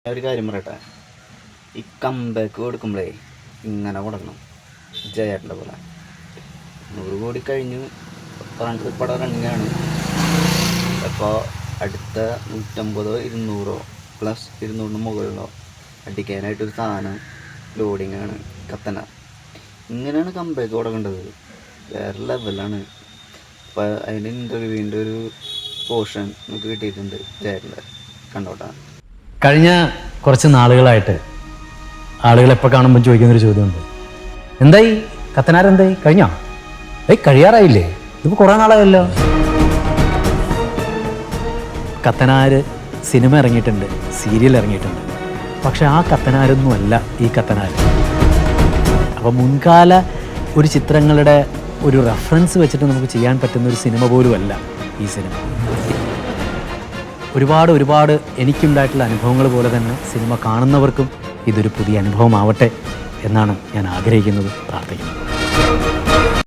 ഒരു കാര്യം പറയട്ടെ, ഈ കംബാക്ക് കൊടുക്കുമ്പോഴേ ഇങ്ങനെ കൊടുക്കണം. ജയേട്ടൻ്റെ പോലെ 100 കോടി കഴിഞ്ഞു പടം റണ്ണിങ്ങാണ്. അപ്പോൾ അടുത്ത 150 200 പ്ലസ് 200 മുകളിലോ അടിക്കാനായിട്ടൊരു സാധനം ലോഡിങ്ങാണ് കത്തന. ഇങ്ങനെയാണ് കംബാക്ക് കൊടുക്കേണ്ടത്. വേറെ ലെവലാണ്. അപ്പോൾ അതിൻ്റെ ഇൻ്റർവ്യൂവിൻ്റെ ഒരു പോർഷൻ നമുക്ക് കിട്ടിയിട്ടുണ്ട് ജയേട്ടൻ്റെ. കണ്ടോട്ടാ. കഴിഞ്ഞ കുറച്ച് നാളുകളായിട്ട് ആളുകൾ എപ്പോൾ കാണുമ്പോൾ ചോദിക്കുന്നൊരു ചോദ്യമുണ്ട്, എന്തായി കത്തനാരെന്തായി കഴിഞ്ഞോ? കഴിയാറായില്ലേ? ഇതിപ്പോൾ കുറേ നാളായല്ലോ. കത്തനാര് സിനിമ ഇറങ്ങിയിട്ടുണ്ട്, സീരിയൽ ഇറങ്ങിയിട്ടുണ്ട്. പക്ഷെ ആ കത്തനാരൊന്നുമല്ല ഈ കത്തനാര്. അപ്പോൾ മുൻകാല ഒരു ചിത്രങ്ങളുടെ ഒരു റെഫറൻസ് വെച്ചിട്ട് നമുക്ക് ചെയ്യാൻ പറ്റുന്ന ഒരു സിനിമ പോലുമല്ല ഈ സിനിമ. ഒരുപാട് എനിക്കുണ്ടായിട്ടുള്ള അനുഭവങ്ങൾ പോലെ തന്നെ സിനിമ കാണുന്നവർക്കും ഇതൊരു പുതിയ അനുഭവമാവട്ടെ എന്നാണ് ഞാൻ ആഗ്രഹിക്കുന്നത്, പ്രാർത്ഥിക്കുന്നത്.